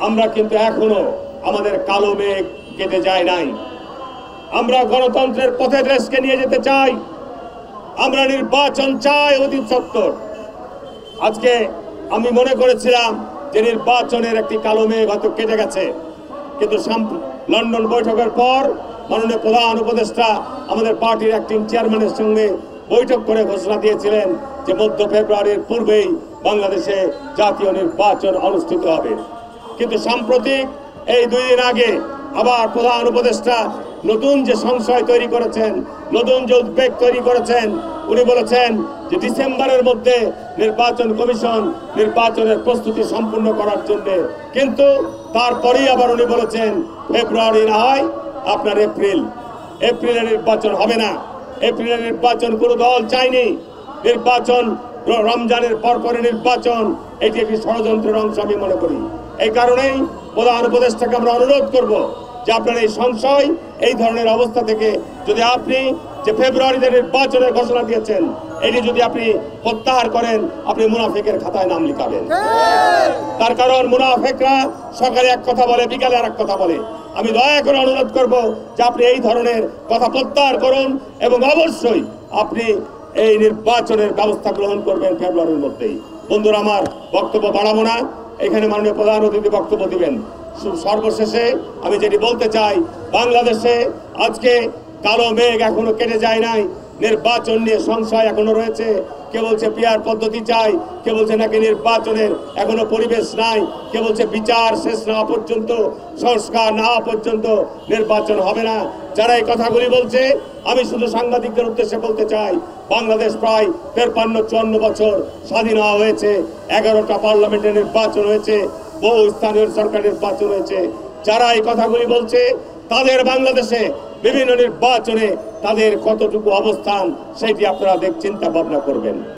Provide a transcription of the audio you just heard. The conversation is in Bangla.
আমরা কিন্তু এখনো আমাদের কালো মেঘ কেটে যায় নাই। আমরা গণতন্ত্রের পথে দেশকে নিয়ে যেতে চাই। আমরা নির্বাচন চাই অতি সত্বর। আজকে আমি মনে করেছিলাম যে নির্বাচনের একটি কালো মেঘ হয়তো কেটে গেছে, কিন্তু লন্ডন বৈঠকের পর মাননীয় প্রধান উপদেষ্টা আমাদের পার্টির অ্যাক্টিং চেয়ারম্যানের সঙ্গে বৈঠক করে ঘোষণা দিয়েছিলেন যে মধ্য ফেব্রুয়ারির পূর্বেই বাংলাদেশে জাতীয় নির্বাচন অনুষ্ঠিত হবে। কিন্তু সাম্প্রতিক এই 2 দিন আগে আবার প্রধান উপদেষ্টা নতুন যে সংশয় তৈরি করেছেন, নতুন যে উদ্বেগ তৈরি করেছেন, উনি বলেছেন যে ডিসেম্বরের মধ্যে নির্বাচন কমিশন নির্বাচনের প্রস্তুতি সম্পূর্ণ করার জন্য। কিন্তু তারপরেই আবার উনি বলেছেন ফেব্রুয়ারি না হয় আপনার এপ্রিলে নির্বাচন হবে না। এপ্রিলে নির্বাচন কোনো দল চায়নি। নির্বাচন রমজানের পরপরে নির্বাচন, এটি একটি ষড়যন্ত্রের অংশ আমি মনে করি। এই কারণেই প্রধান উপদেষ্টাকে আমরা অনুরোধ করব যে আপনার এই সংশয়, এই ধরনের অবস্থা থেকে যদি আপনি যে ফেব্রুয়ারিতে নির্বাচনের ঘোষণা দিয়েছেন এটি যদি আপনি প্রত্যাহার করেন, আপনি মুনাফিকের খাতায় নাম লিখাবেন। তার কারণ মুনাফিকরা সকালে এক কথা বলে, বিকালে আর এক কথা বলে। আমি দয়া করে অনুরোধ করব যে আপনি এই ধরনের কথা প্রত্যাহার করুন এবং অবশ্যই আপনি এই নির্বাচনের ব্যবস্থা গ্রহণ করবেন ফেব্রুয়ারির মধ্যেই। বন্ধুরা, আমার বক্তব্য বাড়াবো না, এখানে মাননীয় প্রধান অতিথি বক্তব্য দিবেন। সর্বশেষে আমি যেটি বলতে চাই, বাংলাদেশে আজকে কালো মেঘ এখনো কেটে যায় নাই। নির্বাচন নিয়ে সংশয় এখনো রয়েছে। কে বলছে পিয়ার পদ্ধতি চাই, কে বলছে নাকি নির্বাচনের এখনো পরিবেশ নাই, কে বলছে বিচার শেষ না পর্যন্ত, সংস্কার না পর্যন্ত নির্বাচন হবে না। যারা এই কথাগুলি বলছে, আমি শুধু সাংবাদিকদের উদ্দেশ্যে বলতে চাই, বাংলাদেশ প্রায় 53-54 বছর স্বাধীন হয়েছে। 11টা পার্লামেন্টে নির্বাচন হয়েছে, বহু স্থানীয় সরকার নির্বাচন হয়েছে। যারা এই কথাগুলি বলছে তাদের বাংলাদেশে বিভিন্ন নির্বাচনে তাদের কতটুকু অবস্থান, সেটি আপনারা চিন্তা ভাবনা করবেন।